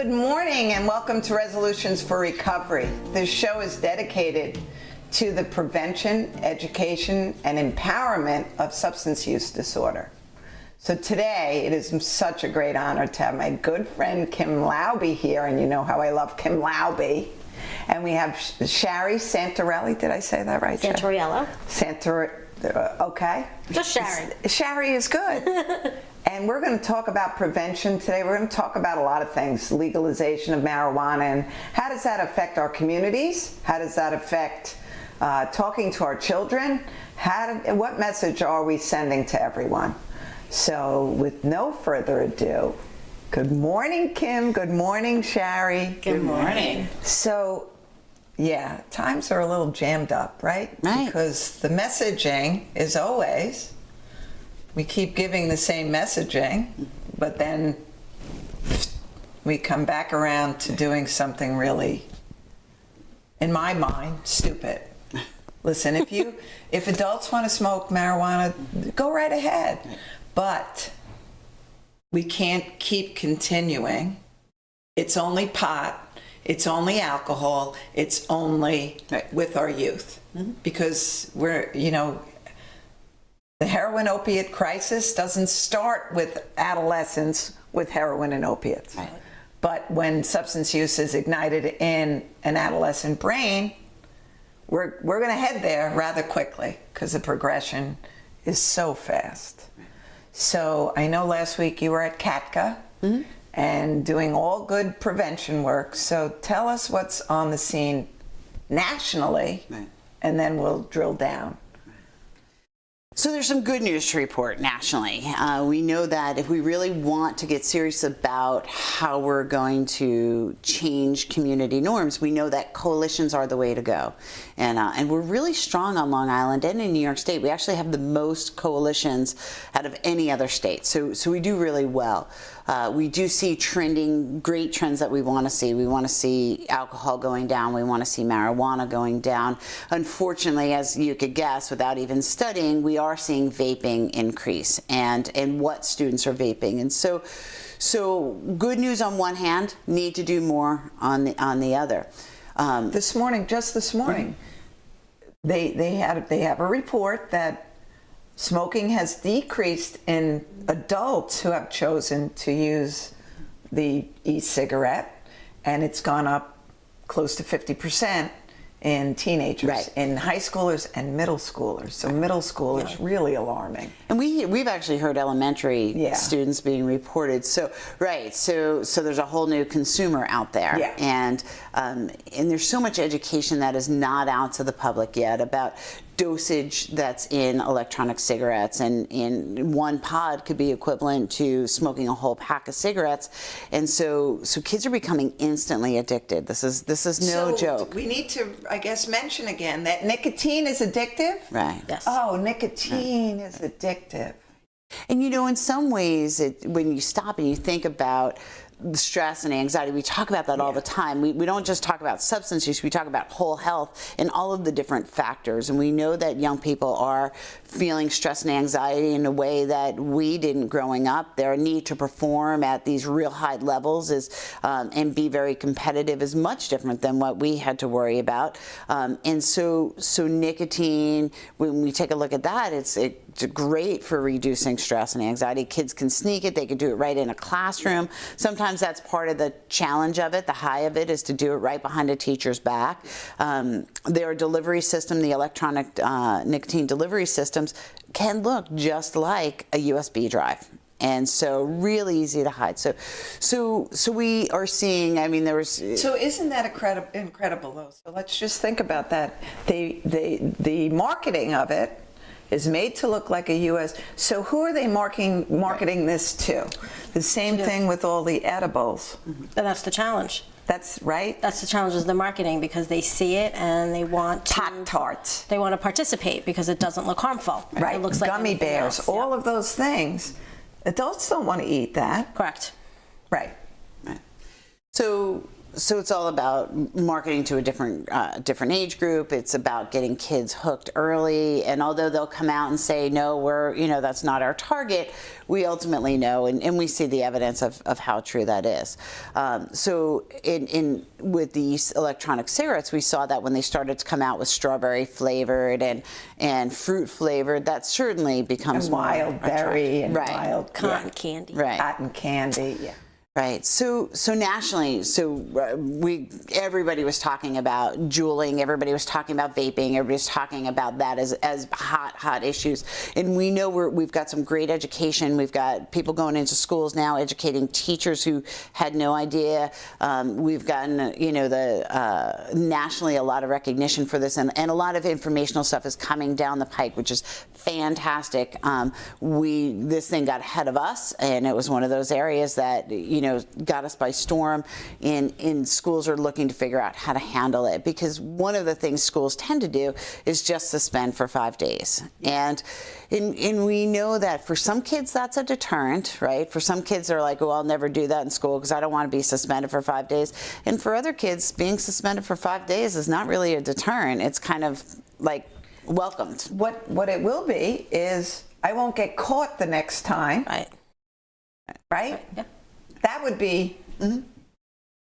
Good morning and welcome to Resolutions for Recovery. This show is dedicated to the prevention, education, and empowerment of substance use disorder. So today, it is such a great honor to have my good friend Kim Laube here, and you know how I love Kim Laube. And we have Shari Santorelli. Did I say that right? Santoriello. Okay. Just Shari. Shari is good. And we're going to talk about prevention today. We're going to talk about a lot of things, legalization of marijuana, and how does that affect our communities? How does that affect talking to our children? What message are we sending to everyone? So with no further ado, good morning, Kim. Good morning, Shari. Good morning. So, yeah, times are a little jammed up, right? Right. Because the messaging is always, we keep giving the same messaging, but then we come back around to doing something really, in my mind, stupid. Listen, if adults want to smoke marijuana, go right ahead. But we can't keep continuing. It's only pot, it's only alcohol, it's only with our youth. Because we're, the heroin opiate crisis doesn't start with adolescents with heroin and opiates. Right. But when substance use is ignited in an adolescent brain, we're going to head there rather quickly because the progression is so fast. Right. So I know last week you were at CATCA and doing all good prevention work. So tell us what's on the scene nationally, and then we'll drill down. So there's some good news to report nationally. We know that if we really want to get serious about how we're going to change community norms, we know that coalitions are the way to go. And we're really strong on Long Island and in New York State. We actually have the most coalitions out of any other state. So we do really well. We do see great trends that we want to see. We want to see alcohol going down. We want to see marijuana going down. Unfortunately, as you could guess, without even studying, we are seeing vaping increase and what students are vaping. And so good news on one hand, need to do more on the other. This morning, they have a report that smoking has decreased in adults who have chosen to use the e-cigarette, and it's gone up close to 50% in teenagers, in high schoolers and middle schoolers. So middle schoolers, really alarming. And we've actually heard elementary students being reported. So there's a whole new consumer out there. Yeah. And there's so much education that is not out to the public yet about dosage that's in electronic cigarettes, and in one pod could be equivalent to smoking a whole pack of cigarettes, and so kids are becoming instantly addicted. This is no joke. We need to, I guess, mention again that nicotine is addictive. Right. Yes. Oh, nicotine is addictive. And in some ways, when you stop and you think about the stress and anxiety, we talk about that all the time. We don't just talk about substance use, we talk about whole health and all of the different factors. And we know that young people are feeling stress and anxiety in a way that we didn't growing up. Their need to perform at these real high levels and be very competitive is much different than what we had to worry about. And so nicotine, when we take a look at that, it's great for reducing stress and anxiety. Kids can sneak it, they can do it right in a classroom. Sometimes that's part of the challenge of it. The high of it is to do it right behind a teacher's back. Their delivery system, the electronic nicotine delivery systems, can look just like a USB drive. And so really easy to hide. So we are seeing, So isn't that incredible though? So let's just think about that. The marketing of it is made to look like a U.S. So who are they marketing this to? The same thing with all the edibles. And that's the challenge. That's right. That's the challenge, is the marketing, because they see it and they want to. Pop-Tarts. They want to participate because it doesn't look harmful. Right. It looks like gummy bears. else. All of those things. Adults don't want to eat that. Correct. Right. So So it's all about marketing to a different age group. It's about getting kids hooked early. And although they'll come out and say, no, that's not our target, we ultimately know, and we see the evidence of how true that is. So with these electronic cigarettes, we saw that when they started to come out with strawberry flavored and fruit flavored, that certainly becomes And more wild berry and right. wild Cotton candy. Right. cotton candy. Yeah. Right. So nationally, everybody was talking about juuling. Everybody was talking about vaping. Everybody was talking about that as hot issues. And we know we've got some great education. We've got people going into schools now educating teachers who had no idea. We've gotten nationally a lot of recognition for this, and a lot of informational stuff is coming down the pike, which is fantastic. This thing got ahead of us, and it was one of those areas that got us by storm, and schools are looking to figure out how to handle it, because one of the things schools tend to do is just suspend for 5 days. And we know that for some kids that's a deterrent, right? For some kids they're like, oh, I'll never do that in school because I don't want to be suspended for 5 days. And for other kids, being suspended for 5 days is not really a deterrent. It's kind of like welcomed. What it will be is I won't get caught the next time. Right? Yeah. That would be,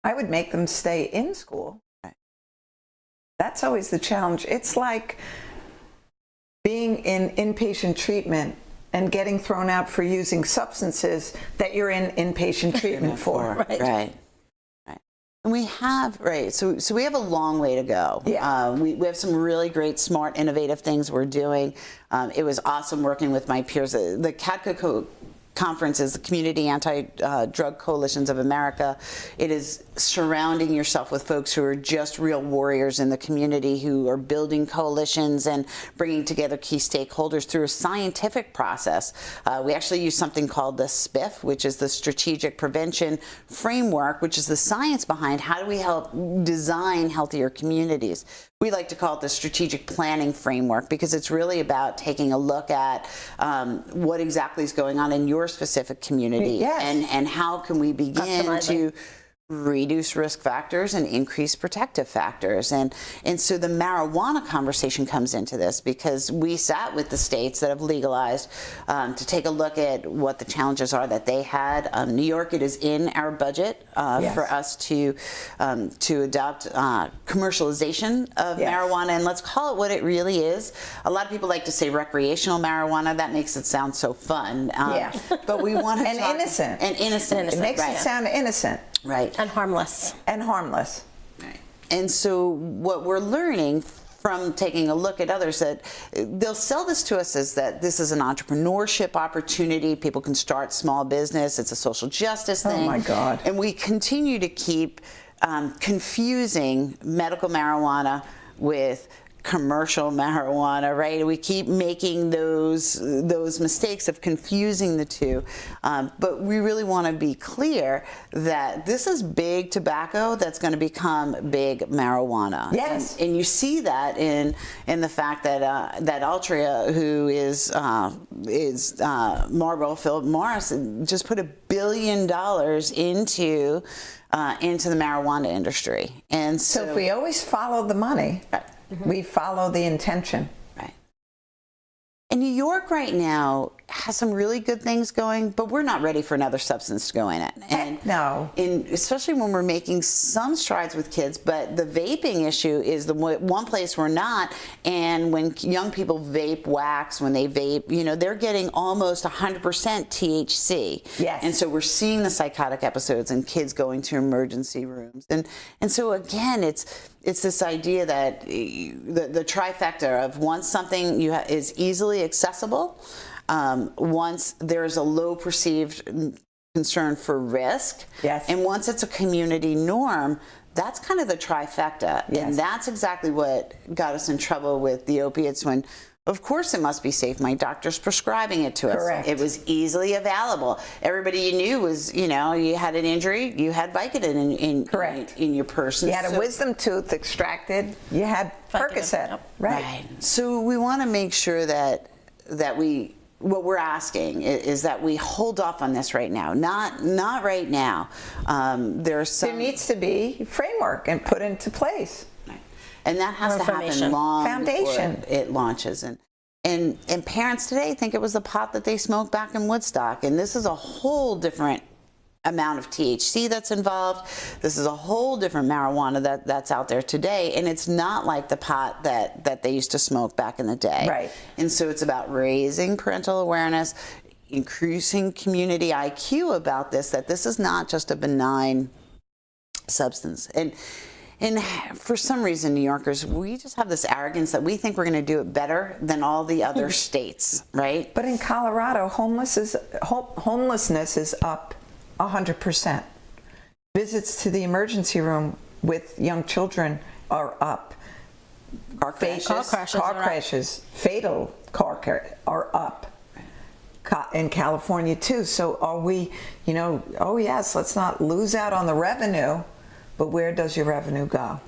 I would make them stay in school. Right. That's always the challenge. It's like being in inpatient treatment and getting thrown out for using substances that you're in inpatient treatment for. Right. And we have, so we have a long way to go. Yeah. We have some really great, smart, innovative things we're doing. It was awesome working with my peers. The CADCA conference is the Community Anti-Drug Coalitions of America. It is surrounding yourself with folks who are just real warriors in the community, who are building coalitions and bringing together key stakeholders through a scientific process. We actually use something called the SPIF, which is the Strategic Prevention Framework, which is the science behind how do we help design healthier communities. We like to call it the strategic planning framework, because it's really about taking a look at what exactly is going on in your specific community. Yes. And how can we begin to reduce risk factors and increase protective factors. And so the marijuana conversation comes into this, because we sat with the states that have legalized to take a look at what the challenges are that they had. New York, it is in our budget for us to adopt commercialization of marijuana, and let's call it what it really is. A lot of people like to say recreational marijuana. That makes it sound so fun. But we want to talk innocent. And innocent. It makes it sound innocent. Right. And harmless. And harmless. Right. And so what we're learning from taking a look at others, that they'll sell this to us as that this is an entrepreneurship opportunity. People can start small business. It's a social justice thing. Oh my God. And we continue to keep confusing medical marijuana with commercial marijuana, right? We keep making those mistakes of confusing the two, but we really want to be clear that this is big tobacco that's going to become big marijuana. Yes, and you see that in the fact that that Altria, who is Marlboro Philip Morris, just put $1 billion into the marijuana industry, and so if we always follow the money. Right. We follow the intention. Right. And New York right now has some really good things going, but we're not ready for another substance to go in it. And no. Especially when we're making some strides with kids, but the vaping issue is the one place we're not. And when young people vape wax, when they vape, they're getting almost 100% THC. Yes. And so we're seeing the psychotic episodes and kids going to emergency rooms. And so again, it's this idea that the trifecta of once something is easily accessible, once there's a low perceived concern for risk, yes, and once it's a community norm, that's kind of the trifecta. Yes. And that's exactly what got us in trouble with the opiates when, of course, it must be safe. My doctor's prescribing it to us. Correct. It was easily available. Everybody you knew was, you had an injury, you had Vicodin in your purse. You had a wisdom tooth extracted. You had Percocet. Yep. Right. So we want to make sure that we what we're asking is that we hold off on this right now. Not right now. There's some. There needs to be framework and put into place. And that has to happen Information. long Foundation. before it launches. And parents today think it was the pot that they smoked back in Woodstock. And this is a whole different amount of THC that's involved. This is a whole different marijuana that's out there today. And it's not like the pot that they used to smoke back in the day. Right. And so it's about raising parental awareness, increasing community IQ about this, that this is not just a benign substance. And for some reason, New Yorkers, we just have this arrogance that we think we're going to do it better than all the other states, right? But in Colorado, homelessness is up 100%. Visits to the emergency room with young children are up. Car crashes. Car crashes Fatal are up in California too. So are we, oh yes, let's not lose out on the revenue, but where does your revenue go?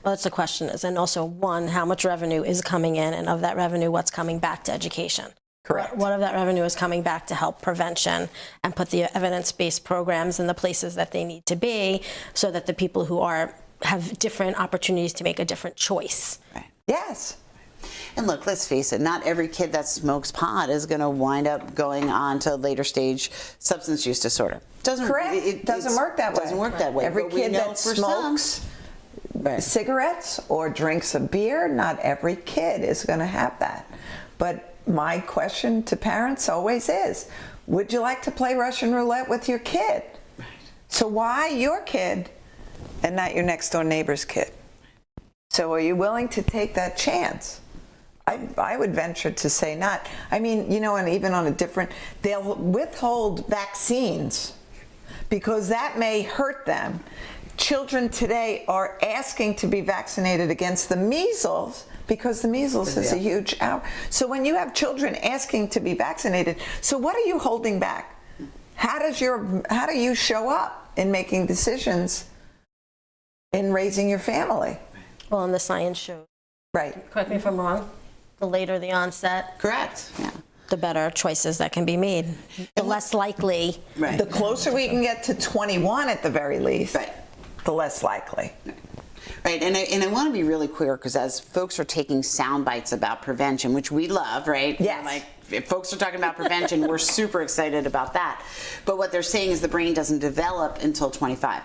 Well, that's the question is, and also one, how much revenue is coming in, and of that revenue, what's coming back to education? Correct. What of that revenue is coming back to help prevention and put the evidence-based programs in the places that they need to be, so that the people who have different opportunities to make a different choice. Right. Yes. And look, let's face it, not every kid that smokes pot is going to wind up going on to later stage substance use disorder. Correct. It doesn't work that way. Doesn't work that way. Every But we kid know that for smokes some, cigarettes or drinks a beer, not every kid is going to have that. But my question to parents always is, would you like to play Russian roulette with your kid? Right. So why your kid and not your next door neighbor's kid? So are you willing to take that chance? I would venture to say not. I mean, and even on a different, they'll withhold vaccines because that may hurt them. Children today are asking to be vaccinated against the measles because the measles is a huge out. So when you have children asking to be vaccinated, so what are you holding back? How do you show up in making decisions in raising your family? Well, and the science shows. Right. Correct me if I'm wrong. The later the onset, correct. Yeah. the better choices that can be made. The less likely. Right. The closer we can get to 21 at the very least, Right. the less likely. Right, and I want to be really clear, because as folks are taking sound bites about prevention, which we love, right? Yes. Like, if folks are talking about prevention, we're super excited about that. But what they're saying is the brain doesn't develop until 25.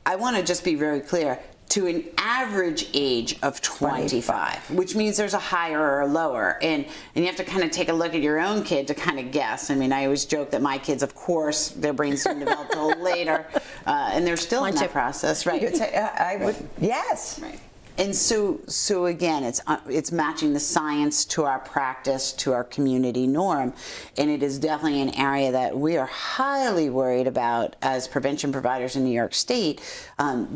I want to just be very clear. To an average age of 25, which means there's a higher or a lower. And you have to kind of take a look at your own kid to kind of guess. I mean, I always joke that my kids, of course, their brains didn't develop until later, and they're still in that process, right? You could say, I would, yes. Right. And so again, it's matching the science to our practice, to our community norm, and it is definitely an area that we are highly worried about as prevention providers in New York State,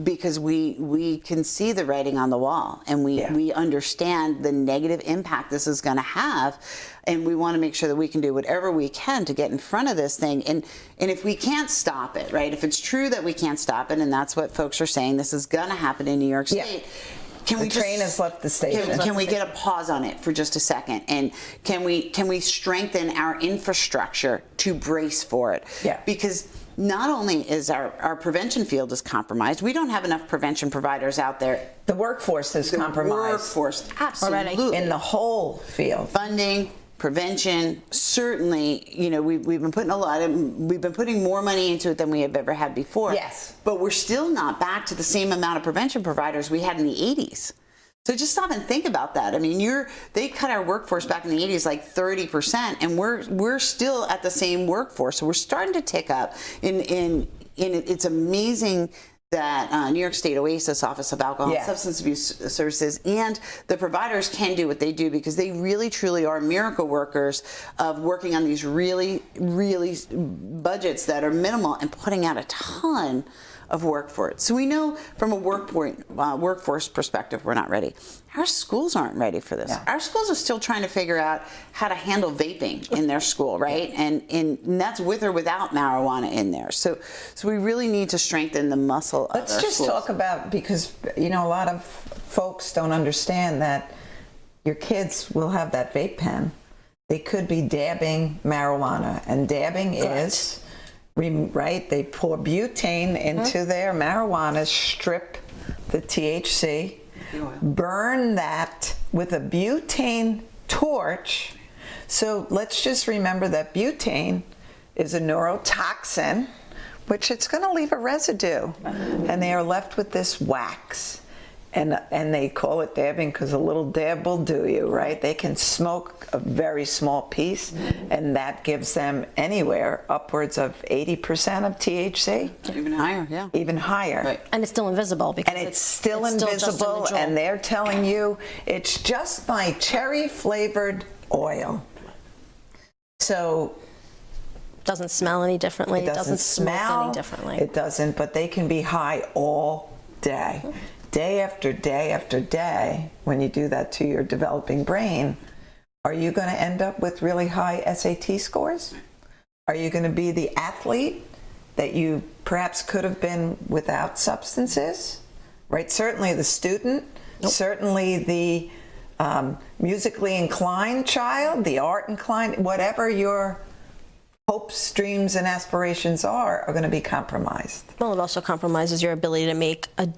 because we can see the writing on the wall, and we understand the negative impact this is going to have, and we want to make sure that we can do whatever we can to get in front of this thing. And if we can't stop it, right? If it's true that we can't stop it, and that's what folks are saying, this is going to happen in New York State. Can The train has left the station. Can we get a pause on it for just a second? And can we strengthen our infrastructure to brace for it? Yeah. Because not only is our prevention field is compromised, we don't have enough prevention providers out there. The workforce is compromised. Workforce, absolutely. Already. In the whole field. Funding, prevention, certainly, we've been putting more money into it than we have ever had before. Yes. But we're still not back to the same amount of prevention providers we had in the 80s. So just stop and think about that. I mean, they cut our workforce back in the 80s like 30%, and we're still at the same workforce. So we're starting to tick up it's amazing that New York State OASIS, Office of Alcohol and Substance Abuse Services, and the providers can do what they do, because they really truly are miracle workers of working on these really, really budgets that are minimal and putting out a ton of work for it. So we know from a workforce perspective, we're not ready. Our schools aren't ready for this. Yeah. Our schools are still trying to figure out how to handle vaping in their school, right? And that's with or without marijuana in there. So we really need to strengthen the muscle of our schools. Let's just talk about, because a lot of folks don't understand that your kids will have that vape pen. they could be dabbing marijuana, and dabbing is, right, they pour butane into their marijuana, strip the THC, burn that with a butane torch. So let's just remember that butane is a neurotoxin, which it's going to leave a residue, and they are left with this wax. And they call it dabbing because a little dab will do you, right? They can smoke a very small piece, and that gives them anywhere upwards of 80% of THC. Even higher, yeah. Even higher. Right. And it's still invisible because And it's still just in the invisible, jewel. and they're telling you it's just my cherry-flavored oil. So doesn't smell any differently. it doesn't smoke smell any differently. It doesn't, but they can be high all day. Day after day after day, when you do that to your developing brain, are you going to end up with really high SAT scores? Are you going to be the athlete that you perhaps could have been without substances? Right? Certainly the student, certainly the musically inclined child, the art inclined, whatever your hopes, dreams, and aspirations are going to be compromised. Well, it also compromises your ability to make a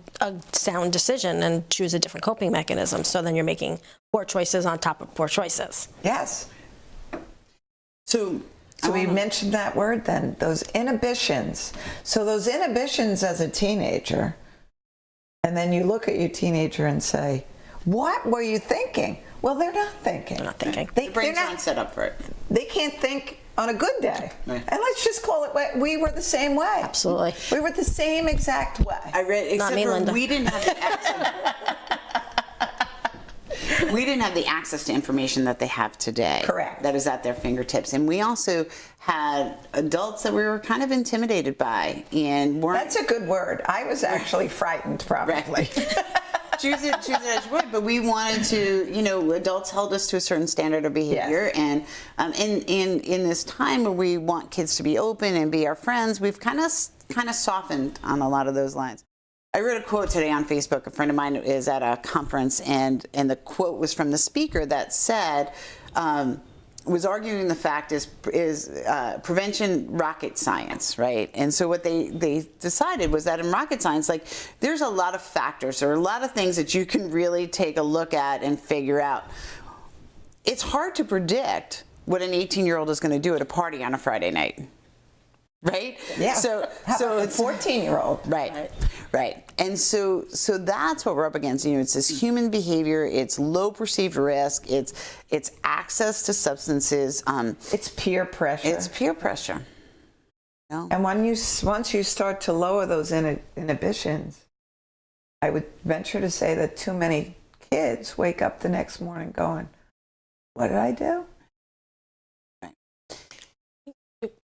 sound decision and choose a different coping mechanism. So then you're making poor choices on top of poor choices. Yes. So we mentioned that word then, those inhibitions. So those inhibitions as a teenager, and then you look at your teenager and say, what were you thinking? Well, they're not thinking. They're not thinking. the brain's not set up for it. They can't think on a good day. Right. And let's just call it, we were the same way. Absolutely. We were the same exact way. I read, except me, for Linda. we didn't have the access. We didn't have the access to information that they have today. Correct. That is at their fingertips. And we also had adults that we were kind of intimidated by and weren't. That's a good word. I was actually frightened, probably. choose it as you would, but we wanted to, adults held us to a certain standard of behavior, Yes. and in this time where we want kids to be open and be our friends, we've kind of softened on a lot of those lines. I read a quote today on Facebook. A friend of mine is at a conference, and the quote was from the speaker that said, was arguing the fact is prevention rocket science, right? And so what they decided was that in rocket science, like, there's a lot of factors or a lot of things that you can really take a look at and figure out. It's hard to predict what an 18-year-old is going to do at a party on a Friday night, right? Yeah. So a it's 14-year-old. Right. And so that's what we're up against. It's this human behavior. It's low perceived risk. It's access to substances. It's peer pressure. It's peer pressure. And once you start to lower those inhibitions, I would venture to say that too many kids wake up the next morning going, what did I do?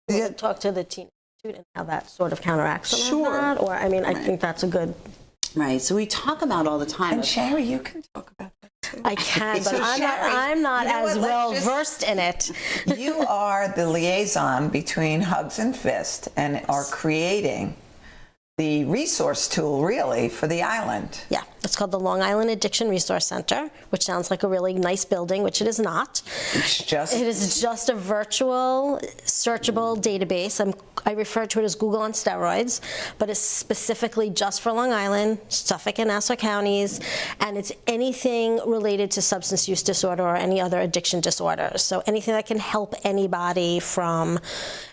Yeah. Talk to the teen student how that sort of counteracts some Sure. of that. Or, I mean, I Right. think that's a good. Right. So we talk about all the time. And Sherry, you can talk about that too. I can, but So I'm not Sherry, you know as what, let's well just- versed in it. You are the liaison between Hugs and Fist and are creating the resource tool, really, for the island. Yeah, it's called the Long Island Addiction Resource Center, which sounds like a really nice building, which it is not. It's just It is just a virtual, searchable database. I refer to it as Google on steroids, but it's specifically just for Long Island, Suffolk and Nassau counties, and it's anything related to substance use disorder or any other addiction disorders. So anything that can help anybody, from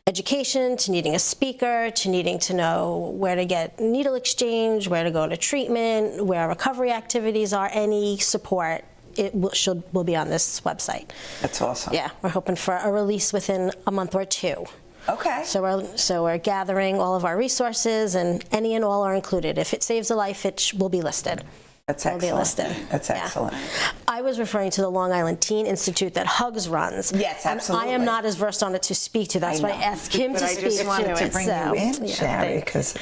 education to needing a speaker to needing to know where to get needle exchange, where to go to treatment, where recovery activities are, any support. It will be on this website. That's awesome. Yeah, we're hoping for a release within a month or two. Okay. So we're gathering all of our resources, and any and all are included. If it saves a life, it will be listed. That's Will be excellent. listed. That's Yeah. excellent. I was referring to the Long Island Teen Institute that Hugs runs. Yes, absolutely. And I am not as versed on it to speak to. That's why I know. asked him But to I speak just wanted to to it. bring So, you in, yeah, Sherry, thank because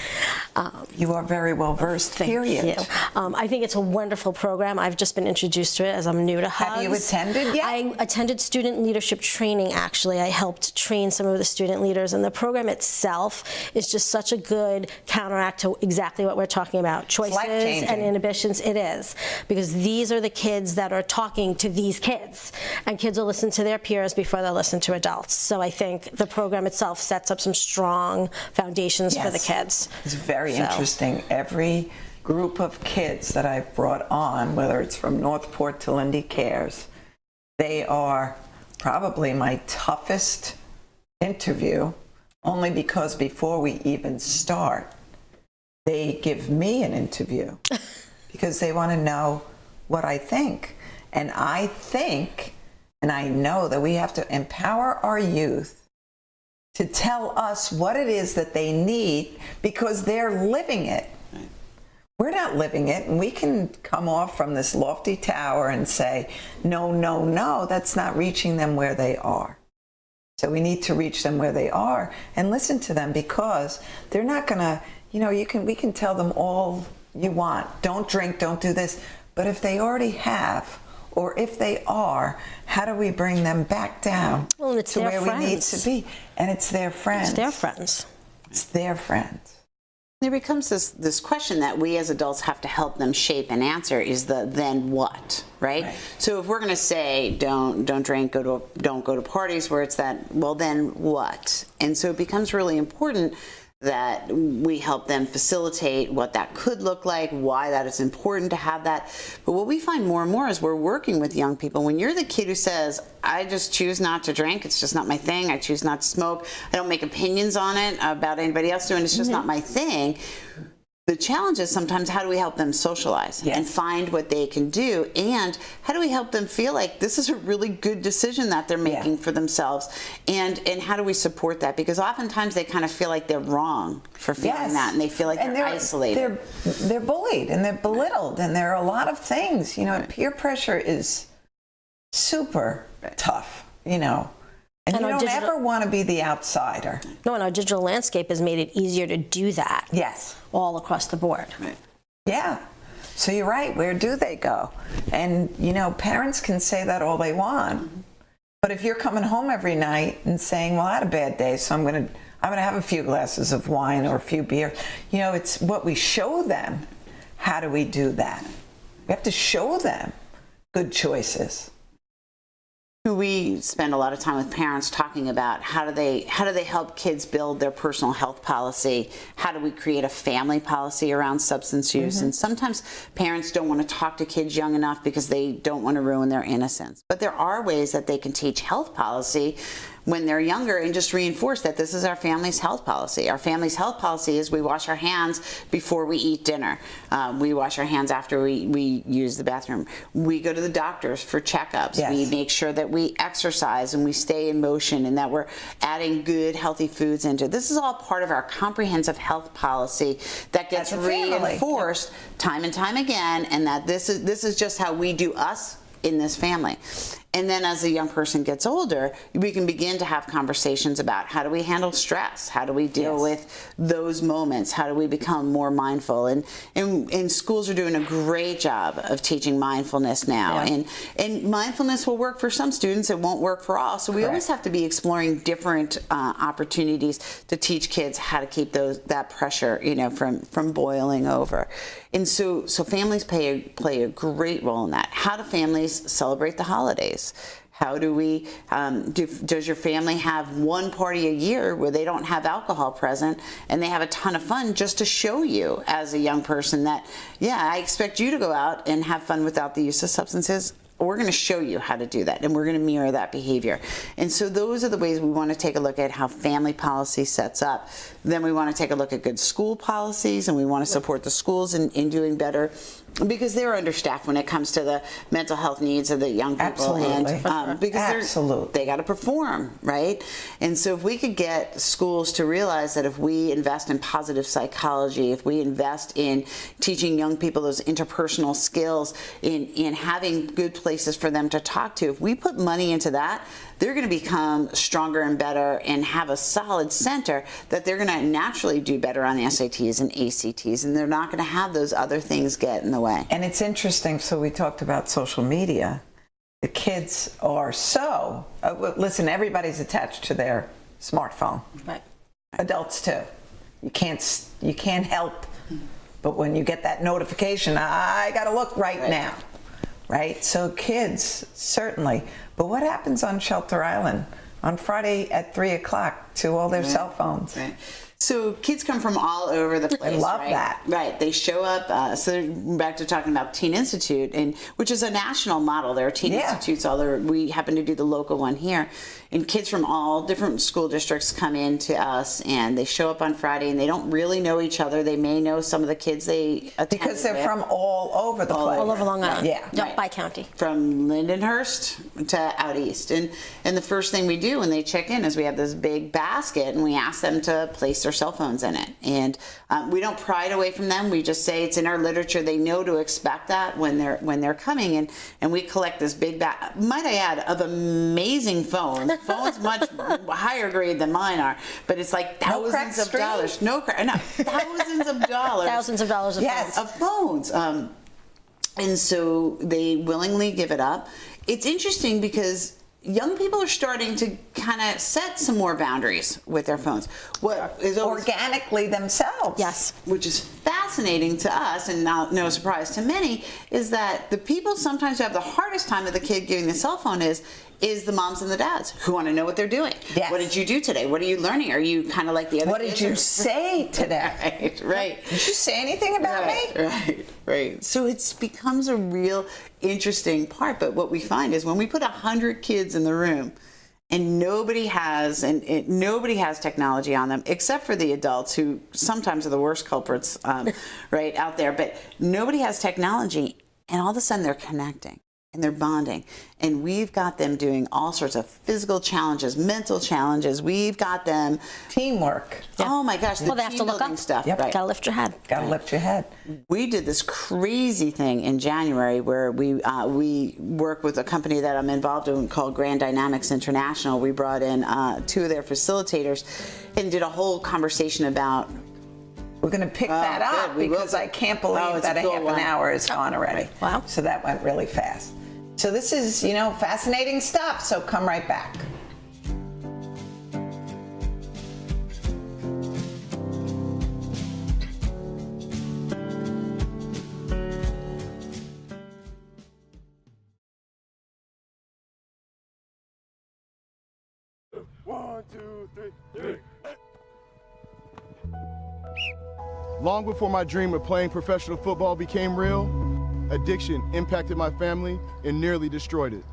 you are very well versed, period. you. I think it's a wonderful program. I've just been introduced to it as I'm new to Hugs. Have you attended yet? I attended student leadership training, actually. I helped train some of the student leaders, and the program itself is just such a good counteract to exactly what we're talking about, choices life-changing. and inhibitions. It is, because these are the kids that are talking to these kids, and kids will listen to their peers before they'll listen to adults. So I think the program itself sets up some strong foundations for the Yes. kids. It's very So- interesting. Every group of kids that I've brought on, whether it's from Northport to Lindy Cares, they are probably my toughest interview, only because before we even start, they give me an interview because they want to know what I think. And I think, and I know that we have to empower our youth to tell us what it is that they need because they're living it. We're not living it, and we can come off from this lofty tower and say, no, no, no, that's not reaching them where they are. So we need to reach them where they are and listen to them, because they're not going to, we can tell them all you want. Don't drink, don't do this. But if they already have, or if they are, how do we bring them back down Well, and it's to their where we need friends. to be? And it's their friends. It's their friends. It's their friends. There becomes this question that we as adults have to help them shape and answer, is the then what, right? So if we're going to say don't drink, don't go to parties where it's that, well then what? And so it becomes really important that we help them facilitate what that could look like, why that is important to have that. But what we find more and more is we're working with young people. When you're the kid who says, I just choose not to drink, it's just not my thing, I choose not to smoke, I don't make opinions on it about anybody else doing it, it's just not my thing. The challenge is sometimes, how do we help them socialize and find what they can do? And how do we help them feel like this is a really good decision that they're making for themselves? And how do we support that? Because oftentimes they kind of feel like they're wrong for feeling that, and they feel like they're isolated. They're bullied and they're belittled, and there are a lot of things. Peer pressure is super tough, And you our don't digital- ever want to be the outsider. No, and our digital landscape has made it easier to do that. Yes. All across the board. Yeah. So you're right. Where do they go? And, parents can say that all they want. But if you're coming home every night and saying, well, I had a bad day, so I'm going to have a few glasses of wine or a few beer. It's what we show them. How do we do that? We have to show them good choices. We spend a lot of time with parents talking about how do they help kids build their personal health policy? How do we create a family policy around substance use? And sometimes parents don't want to talk to kids young enough because they don't want to ruin their innocence. But there are ways that they can teach health policy when they're younger and just reinforce that this is our family's health policy. Our family's health policy is we wash our hands before we eat dinner. We wash our hands after we use the bathroom. We go to the doctors for checkups. Yes. We make sure that we exercise and we stay in motion and that we're adding good, healthy foods into it. This is all part of our comprehensive health policy that gets As a family. reinforced time and time again, and that this is just how we do us in this family. And then as a young person gets older, we can begin to have conversations about how do we handle stress? How do we deal with those moments? How do we become more mindful? And schools are doing a great job of teaching mindfulness now. And mindfulness will work for some students, it won't work for all. So we always have to be exploring different opportunities to teach kids how to keep that pressure, from boiling over. And so families play a great role in that. How do families celebrate the holidays? How do we, does your family have one party a year where they don't have alcohol present and they have a ton of fun, just to show you as a young person that, I expect you to go out and have fun without the use of substances. We're going to show you how to do that, and we're going to mirror that behavior. And so those are the ways we want to take a look at how family policy sets up. Then we want to take a look at good school policies, and we want to support the schools in doing better, because they're understaffed when it comes to the mental health needs of the young people. Absolutely. And because they got to perform, right? And so if we could get schools to realize that if we invest in positive psychology, if we invest in teaching young people those interpersonal skills, in having good places for them to talk to, if we put money into that, they're going to become stronger and better and have a solid center that they're going to naturally do better on the SATs and ACTs, and they're not going to have those other things get in the way. And it's interesting, so we talked about social media. The kids are listen, everybody's attached to their smartphone. Right. Adults too. You can't help, but when you get that notification, I got to look right now. right? So kids, certainly. But what happens on Shelter Island on Friday at 3 o'clock to all their cell phones? Right. So kids come from all over the place. I love right? that. Right. They show up. So back to talking about Teen Institute, and which is a national model. There are teen institutes all over. We happen to do the local one here, and kids from all different school districts come in to us, and they show up on Friday, and they don't really know each other. They may know some of the kids they attend Because they're with. from all over the place. All over Long Island. Yeah. Yep, by county. From Lindenhurst to out east. And the first thing we do when they check in is we have this big basket, and we ask them to place their cell phones in it. And we don't pry it away from them. We just say it's in our literature. They know to expect that when they're coming. And we collect this big bag, might I add, of amazing phones. Phones much higher grade than mine are. But it's like thousands of dollars. No, thousands of dollars. Thousands of dollars of Yes. phones. Of phones. And so they willingly give it up. It's interesting because young people are starting to kind of set some more boundaries with their phones. What is always, Organically themselves. Yes. which is fascinating to us, and no surprise to many, is that the people sometimes who have the hardest time with the kid giving the cell phone is the moms and the dads who want to know what they're doing. Yes. What did you do today? What are you learning? Are you kind of like the other What did kids, you or- say today? Right. Did you say anything about me? Right. So it becomes a real interesting part. But what we find is when we put 100 kids in the room, and nobody has technology on them except for the adults who sometimes are the worst culprits, right out there. But nobody has technology, and all of a sudden they're connecting. And they're bonding. And we've got them doing all sorts of physical challenges, mental challenges. We've got them. Teamwork. Oh my gosh, the Well, they have team to look building up. stuff. Yep. Right. Gotta lift your head. Got to lift your head. We did this crazy thing in January where we work with a company that I'm involved in called Grand Dynamics International. We brought in 2 of their facilitators and did a whole conversation about. We're going to pick that good. up We will. because I can't believe Oh, it's that a a good half one. an hour is gone already. Wow. So that went really fast. So this is, fascinating stuff. So come right back. One, two, three. Long before my dream of playing professional football became real, addiction impacted my family and nearly destroyed it.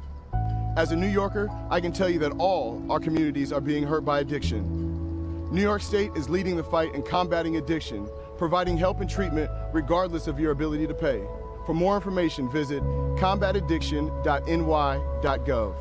As a New Yorker, I can tell you that all our communities are being hurt by addiction. New York State is leading the fight in combating addiction, providing help and treatment regardless of your ability to pay. For more information, visit combataddiction.ny.gov.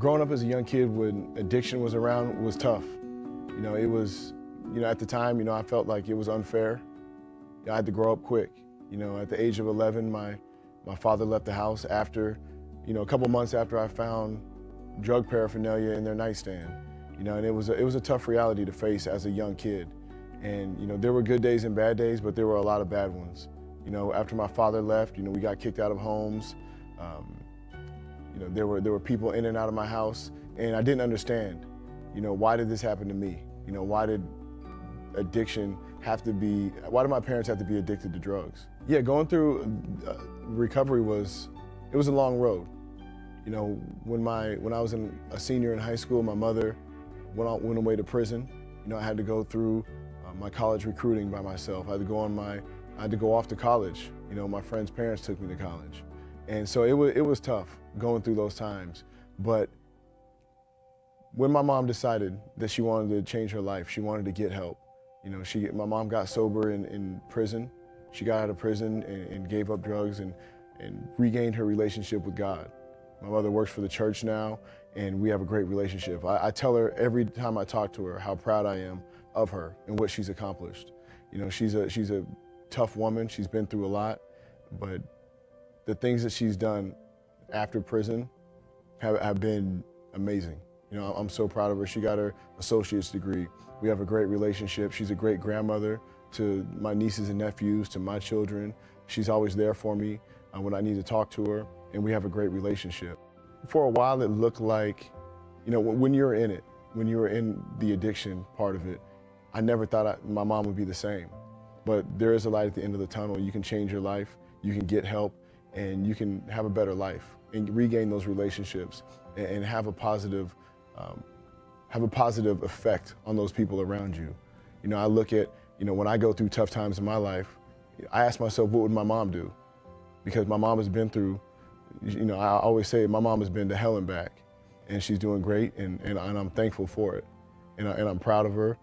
Growing up as a young kid when addiction was around was tough. It was, at the time, I felt like it was unfair. I had to grow up quick. At the age of 11, my father left the house after, a couple months after I found drug paraphernalia in their nightstand. And it was a tough reality to face as a young kid. And, there were good days and bad days, but there were a lot of bad ones. After my father left, we got kicked out of homes. There were people in and out of my house, and I didn't understand, why did this happen to me? Why did why did my parents have to be addicted to drugs? Yeah, going through recovery was a long road. When I was a senior in high school, my mother went away to prison. I had to go through my college recruiting by myself. I had to go off to college. My friends' parents took me to college. And so it was tough going through those times. But when my mom decided that she wanted to change her life, she wanted to get help. My mom got sober in prison. She got out of prison and gave up drugs and regained her relationship with God. My mother works for the church now, and we have a great relationship. I tell her every time I talk to her how proud I am of her and what she's accomplished. She's a tough woman. She's been through a lot, but the things that she's done after prison have been amazing. You know, I'm so proud of her. She got her associate's degree. We have a great relationship. She's a great grandmother to my nieces and nephews, to my children. She's always there for me when I need to talk to her, and we have a great relationship. For a while, it looked like, you know, when you're in it, when you were in the addiction part of it, I never thought my mom would be the same. But there is a light at the end of the tunnel. You can change your life, you can get help, and you can have a better life and regain those relationships and have a positive effect on those people around you. You know, I look at, you know, when I go through tough times in my life, I ask myself, what would my mom do? Because my mom has been through, you know, I always say my mom has been to hell and back, and she's doing great, and I'm thankful for it, and I'm proud of her.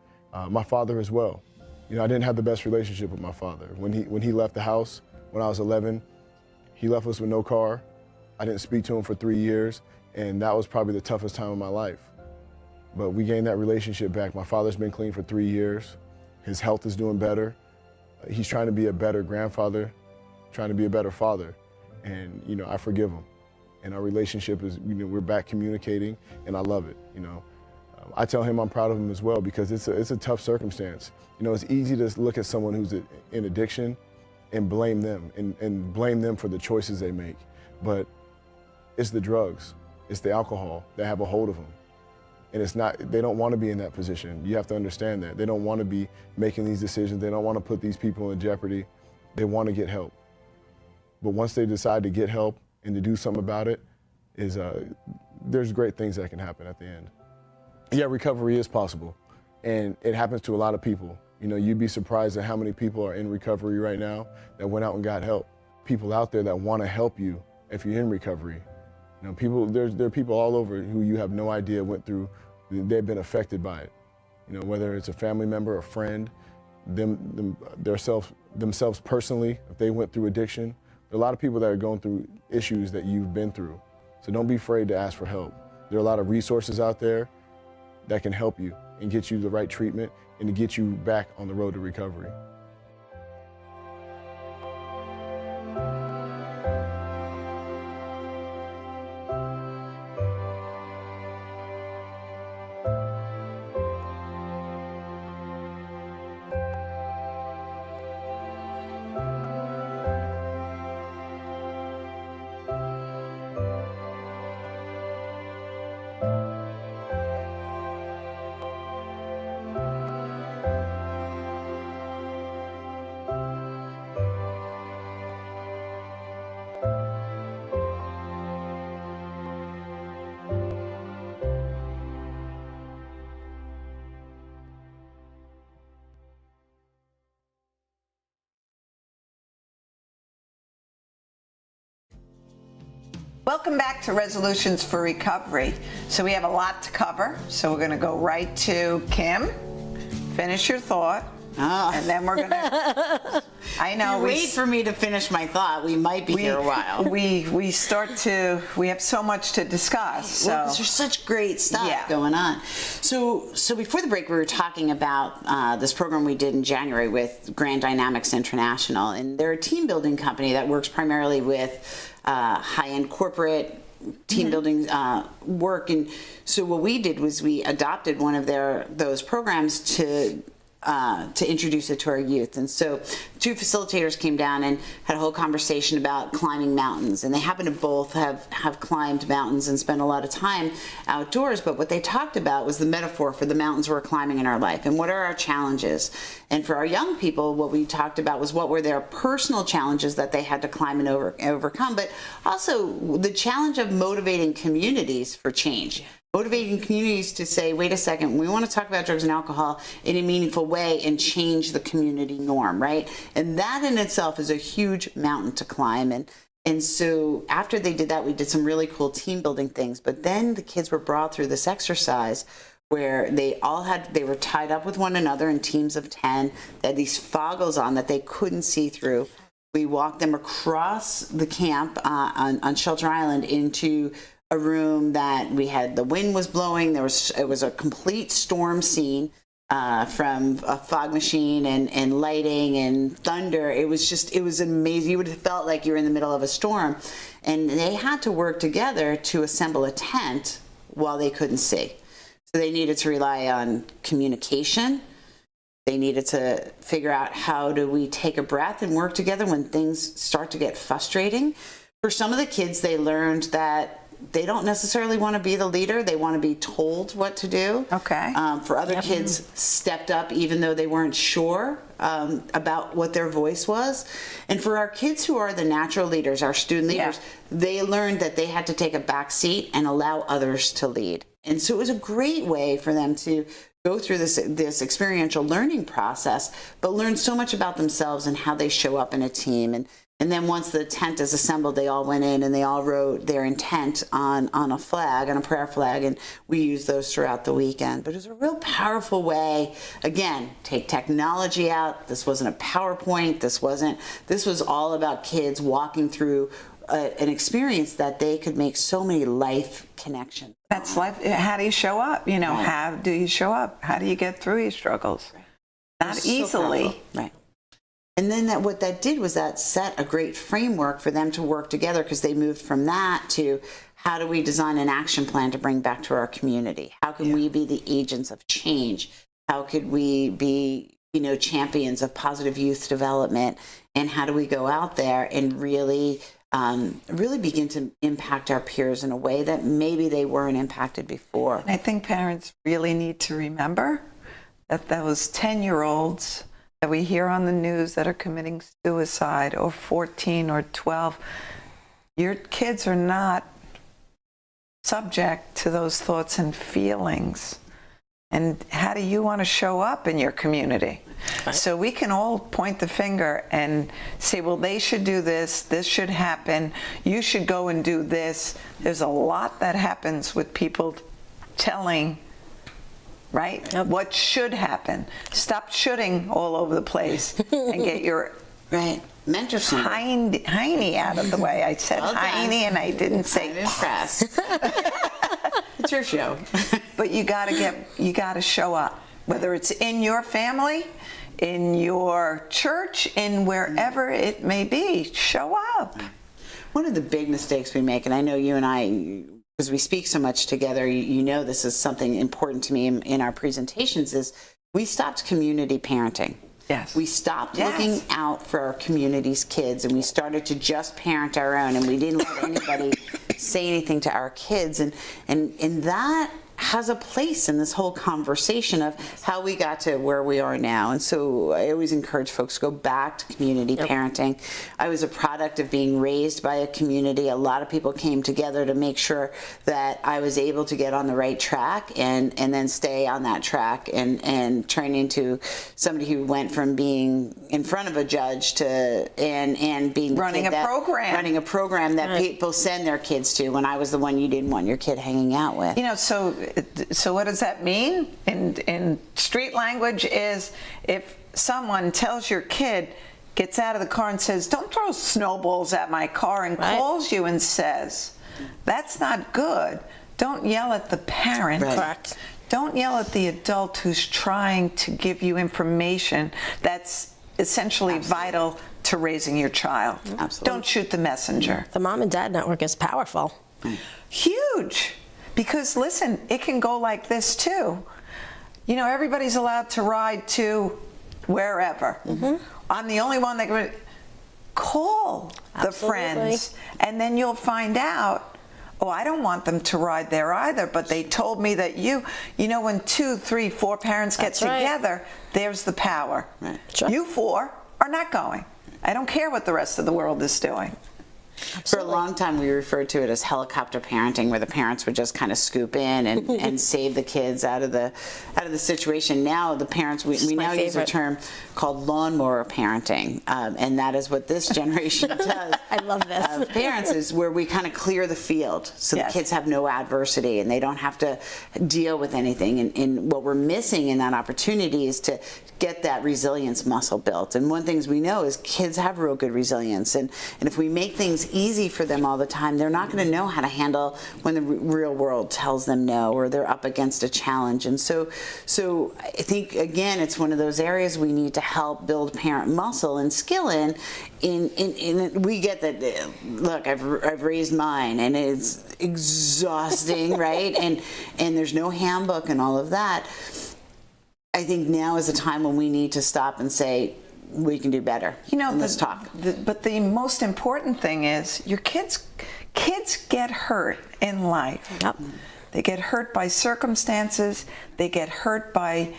My father as well. You know, I didn't have the best relationship with my father. When he left the house when I was 11, he left us with no car. I didn't speak to him for 3 years, and that was probably the toughest time of my life. But we gained that relationship back. My father's been clean for 3 years. His health is doing better. He's trying to be a better grandfather, trying to be a better father. And, you know, I forgive him. And our relationship is, you know, we're back communicating, and I love it, you know. I tell him I'm proud of him as well, because it's a tough circumstance. You know, it's easy to look at someone who's in addiction and blame them, and blame them for the choices they make. But it's the drugs, it's the alcohol that have a hold of them. And it's not, they don't want to be in that position. You have to understand that. They don't want to be making these decisions. They don't want to put these people in jeopardy. They want to get help. But once they decide to get help and to do something about it, there's great things that can happen at the end. Yeah, recovery is possible, and it happens to a lot of people. You know, you'd be surprised at how many people are in recovery right now that went out and got help. People out there that want to help you if you're in recovery. You know, there are people all over who you have no idea went through, they've been affected by it. You know, whether it's a family member, a friend, themselves personally, if they went through addiction. There are a lot of people that are going through issues that you've been through. So don't be afraid to ask for help. There are a lot of resources out there that can help you and get you the right treatment and to get you back on the road to recovery. Welcome back to Resolutions for Recovery. So we have a lot to cover, so we're going to go right to Kim. Finish your thought, and then we're going to... I know. Wait for me to finish my thought. We might be here a while. We have so much to discuss. So. Well, there's such great stuff going on. So before the break, we were talking about this program we did in January with Grand Dynamics International, and they're a team building company that works primarily with high-end corporate team building work. And so what we did was we adopted one of those programs to introduce it to our youth. And so two facilitators came down and had a whole conversation about climbing mountains. And they happen to both have climbed mountains and spent a lot of time outdoors. But what they talked about was the metaphor for the mountains we're climbing in our life and what are our challenges. And for our young people, what we talked about was what were their personal challenges that they had to climb and overcome, but also the challenge of motivating communities for change. Motivating communities to say, wait a second, we want to talk about drugs and alcohol in a meaningful way and change the community norm, right? And that in itself is a huge mountain to climb. And so after they did that, we did some really cool team building things. But then the kids were brought through this exercise where they were tied up with one another in teams of 10. They had these foggles on that they couldn't see through. We walked them across the camp on Shelter Island into a room that the wind was blowing. It was a complete storm scene. from a fog machine and lighting and thunder. It was amazing. You would have felt like you were in the middle of a storm. And they had to work together to assemble a tent while they couldn't see. So they needed to rely on communication. They needed to figure out, how do we take a breath and work together when things start to get frustrating. For some of the kids, they learned that they don't necessarily want to be the leader. They want to be told what to do. Okay. For other kids, stepped up even though they weren't sure about what their voice was. And for our kids who are the natural leaders, our student leaders, they learned that they had to take a back seat and allow others to lead. And so it was a great way for them to go through this experiential learning process, but learn so much about themselves and how they show up in a team. And then once the tent is assembled, they all went in and they all wrote their intent on a flag, on a prayer flag, and we used those throughout the weekend. But it was a real powerful way, again, take technology out. This wasn't a PowerPoint. This was all about kids walking through an experience that they could make so many life connections. That's life. How do you show up? You know, how do you show up? How do you get through your struggles? Not easily. Right. And then what that did was that set a great framework for them to work together, because they moved from that to, how do we design an action plan to bring back to our community? How can we be the agents of change? How could we be, champions of positive youth development? And how do we go out there and really begin to impact our peers in a way that maybe they weren't impacted before? And I think parents really need to remember that those 10-year-olds that we hear on the news that are committing suicide, or 14 or 12, your kids are not subject to those thoughts and feelings. And how do you want to show up in your community? Right. So we can all point the finger and say, well, they should do this, this should happen, you should go and do this. There's a lot that happens with people telling, right? Yep. What should happen. Stop shooting all over the place and get your mentor hiney out of the way. I said hiney and I didn't say. I'm impressed. It's your show. But you gotta show up, whether it's in your family, in your church, in wherever it may be. Show up. One of the big mistakes we make, and I know you and I, because we speak so much together, you know this is something important to me in our presentations, is we stopped community parenting. Yes. We stopped looking out for our community's kids, and we started to just parent our own, and we didn't let anybody say anything to our kids. And that has a place in this whole conversation of how we got to where we are now. And so I always encourage folks to go back to community parenting. I was a product of being raised by a community. A lot of people came together to make sure that I was able to get on the right track and then stay on that track and turn into somebody who went from being in front of a judge to and being running a program that people send their kids to, when I was the one you didn't want your kid hanging out with. So what does that mean in street language is, if someone tells your kid, gets out of the car and says, don't throw snowballs at my car, and calls you and says, that's not good. Don't yell at the parent. Correct. Don't yell at the adult who's trying to give you information that's essentially vital to raising your child. Absolutely. Don't shoot the messenger. The mom and dad network is powerful. Huge. Because listen, it can go like this too. Everybody's allowed to ride to wherever. Mm-hmm. I'm the only one that can call the friends, and then you'll find out, oh, I don't want them to ride there either, but they told me that when 2, 3, 4 parents get together, there's the power. Right. Sure. You 4 are not going. I don't care what the rest of the world is doing. Absolutely. For a long time, we referred to it as helicopter parenting, where the parents would just kind of scoop in and save the kids out of the situation. Now the parents, we now use a term called lawnmower parenting, and that is what this generation does. I love this. Of parents, is where we kind of clear the field, so the kids have no adversity and they don't have to deal with anything. And what we're missing in that opportunity is to get that resilience muscle built. And one thing we know is kids have real good resilience, and if we make things things easy for them all the time, they're not going to know how to handle when the real world tells them no, or they're up against a challenge. And so I think, again, it's one of those areas we need to help build parent muscle and skill in we get that, look, I've raised mine, and it's exhausting, right? And there's no handbook and all of that. I think now is a time when we need to stop and say, we can do better. Let's talk. But the most important thing is your kids get hurt in life. Yep. They get hurt by circumstances. They get hurt by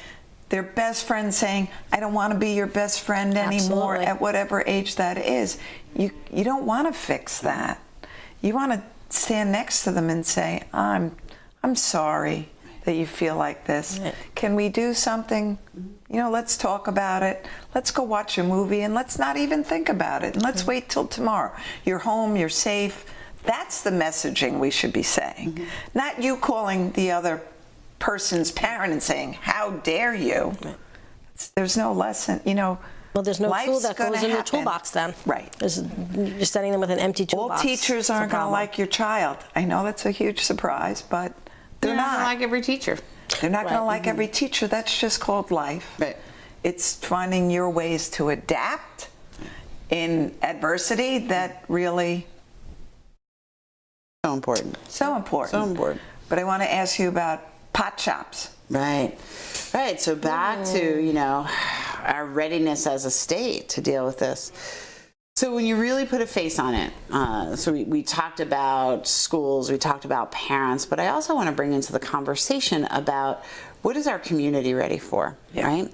their best friend saying, I don't want to be your best friend anymore. Absolutely. At whatever age that is. You don't want to fix that. You want to stand next to them and say, I'm sorry that you feel like this. Right. Can we do something? Let's talk about it. Let's go watch a movie, and let's not even think about it. And let's wait till tomorrow. You're home, you're safe. That's the messaging we should be saying. Not you calling the other person's parent and saying, how dare you? There's no lesson, Well, there's no tool life's that goes gonna in your happen. toolbox then. Right. You're setting them with an empty All toolbox. teachers aren't going to like your child. I know that's a huge surprise, but they're not not. like every teacher. They're not going to Right. like every teacher. That's just called life. Right. It's finding your ways to adapt in adversity that really So important. so important. So important. But I want to ask you about pot shops. Right. So back to, our readiness as a state to deal with this. So when you really put a face on it, so we talked about schools, we talked about parents, but I also want to bring into the conversation about what is our community ready for, right?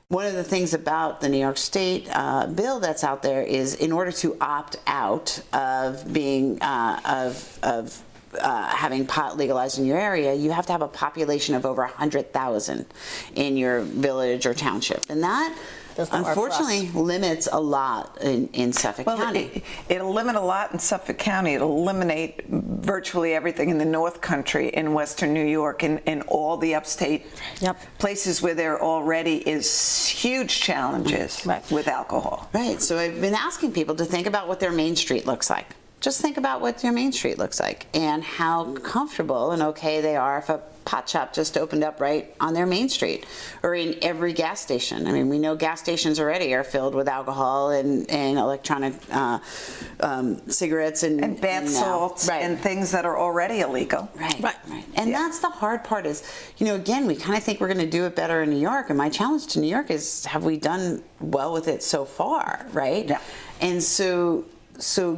One of the things about the New York State bill that's out there is, in order to opt out of being having pot legalized in your area, you have to have a population of over 100,000 in your village or township, and that Does not work for us. unfortunately limits a lot in Suffolk County. It'll limit a lot in Suffolk County. It'll eliminate virtually everything in the North Country, in Western New York, in all the upstate places where there already is huge challenges with alcohol. Right. So I've been asking people to think about what their main street looks like. Just think about what your main street looks like and how comfortable and okay they are if a pot shop just opened up right on their main street, or in every gas station. I mean, we know gas stations already are filled with alcohol and electronic cigarettes and bath salts and things that are already illegal. Right. And that's the hard part is, again, we kind of think we're going to do it better in New York. And my challenge to New York is, have we done well with it so far, right? Yeah. And so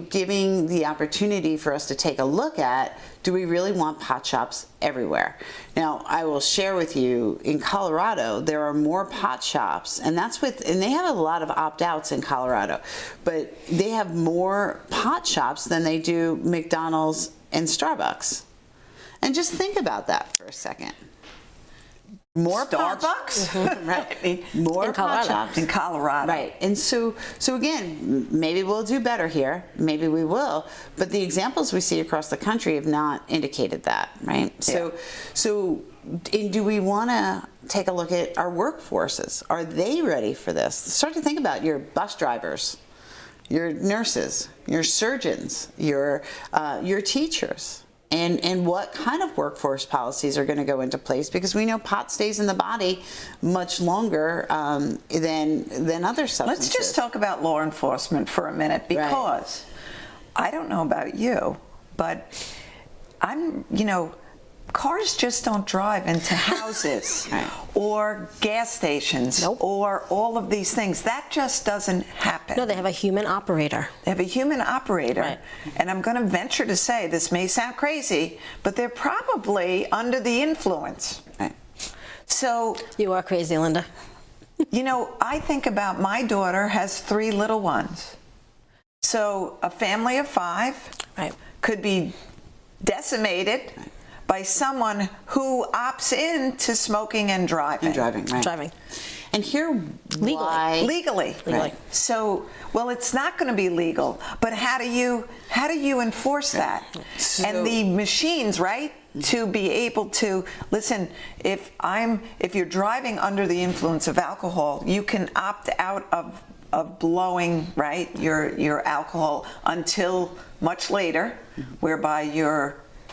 giving the opportunity for us to take a look at, do we really want pot shops everywhere? Now, I will share with you, in Colorado, there are more pot shops, and they have a lot of opt-outs in Colorado, but they have more pot shops than they do McDonald's and Starbucks. And just think about that for a second. More Starbucks? Right. More pot shops in Colorado. Right. And so again, maybe we'll do better here. Maybe we will. But the examples we see across the country have not indicated that, right? Yeah. So do we want to take a look at our workforces? Are they ready for this? Start to think about your bus drivers, your nurses, your surgeons, your teachers. And what kind of workforce policies are going to go into place? Because we know pot stays in the body much longer than other substances. Let's just talk about law enforcement for a minute, because I don't know about you, but cars just don't drive into houses or gas stations or all of these things. That just doesn't happen. No, they have a human operator. They have a human operator. And I'm going to venture to say, this may sound crazy, but they're probably under the influence. So you are crazy, Linda. I think about, my daughter has 3 little ones. So a family of 5 could be decimated by someone who opts in to smoking and driving. Driving. And here, legally. So, it's not going to be legal, but how do you enforce that? And the machines, to be able to listen, if you're driving under the influence of alcohol, you can opt out of of blowing, right, your alcohol until much later, whereby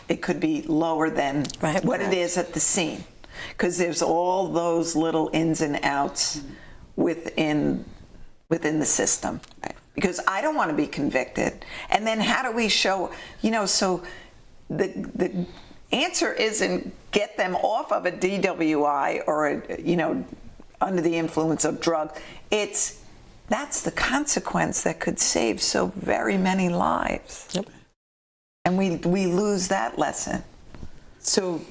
it could be lower than Right. what it is at the scene, because there's all those little ins and outs within the system. Because I don't want to be convicted, and then how do we show, so the answer isn't get them off of a DWI or under the influence of drugs. That's the consequence that could save so very many lives. Yep. And we lose that lesson. So,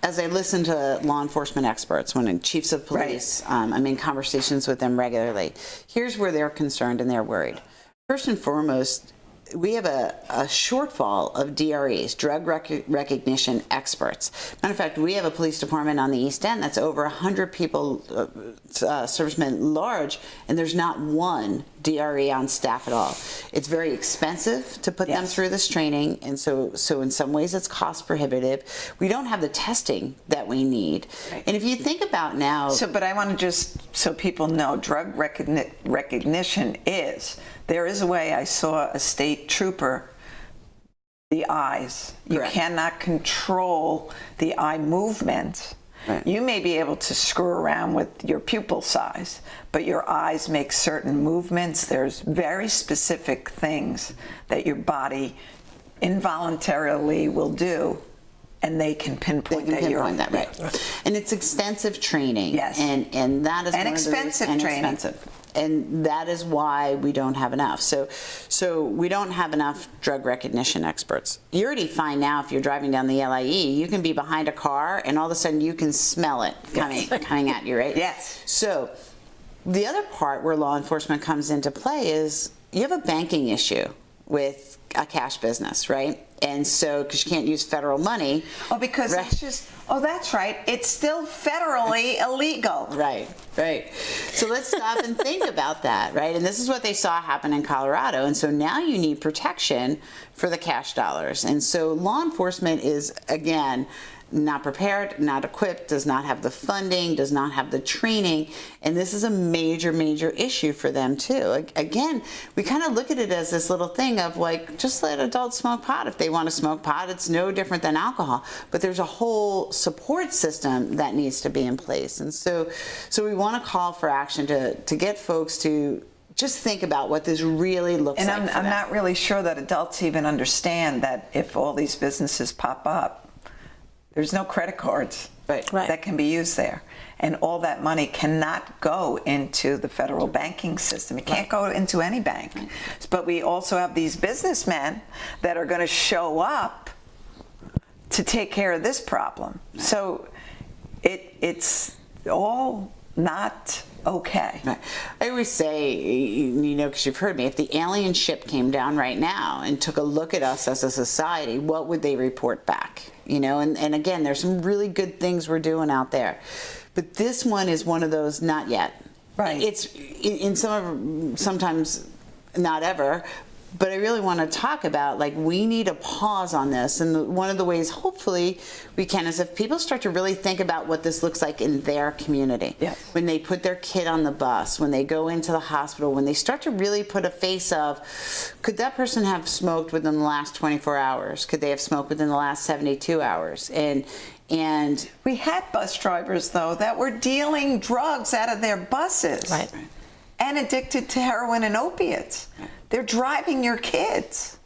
as I listen to law enforcement experts, when chiefs of police, I'm in conversations with them regularly. Here's where they're concerned and they're worried. First and foremost, we have a shortfall of DREs, drug recognition experts. Matter of fact, we have a police department on the East End that's over 100 people, servicemen large, and there's not one DRE on staff at all. It's very expensive to put them through this training, and so in some ways it's cost prohibitive. We don't have the testing that we need. Right. And if you think about now... But I want to just, so people know, drug recognition there is a way. I saw a state trooper, the eyes. You cannot control the eye movement. Right. You may be able to screw around with your pupil size, but your eyes make certain movements. There's very specific things that your body involuntarily will do, and they can pinpoint that you're on that. Right. And it's extensive training. Yes. And that is and expensive training. Expensive. And that is why we don't have enough. So we don't have enough drug recognition experts. You already find now if you're driving down the LIE, you can be behind a car and all of a sudden you can smell it coming at you, right? Yes. So the other part where law enforcement comes into play is you have a banking issue with a cash business, right? And so, because you can't use federal money. Oh, because it's just, that's right. It's still federally illegal. Right. So let's stop and think about that, right? And this is what they saw happen in Colorado. And so now you need protection for the cash dollars. And so law enforcement is, again, not prepared, not equipped, does not have the funding, does not have the training, and this is a major, major issue for them too. Again, we kind of look at it as this little thing of like, just let adults smoke pot. If they want to smoke pot, it's no different than alcohol, but there's a whole support system that needs to be in place. And so we want to call for action to get folks to just think about what this really looks like. And I'm not really sure that adults even understand that if all these businesses pop up, there's no credit cards that can be used there. And all that money cannot go into the federal banking system. It can't go into any bank. But we also have these businessmen that are going to show up to take care of this problem. So it's all not okay. I always say, because you've heard me, if the alien ship came down right now and took a look at us as a society, what would they report back? And again, there's some really good things we're doing out there. But this one is one of those not yet. Right. It's sometimes not ever. But I really want to talk about, we need a pause on this. And one of the ways, hopefully, we can is if people start to really think about what this looks like in their community. Yes. When they put their kid on the bus, when they go into the hospital, when they start to really put a face of, could that person have smoked within the last 24 hours? Could they have smoked within the last 72 hours? And we had bus drivers, though, that were dealing drugs out of their buses. Right. And addicted to heroin and opiates. They're driving your kids.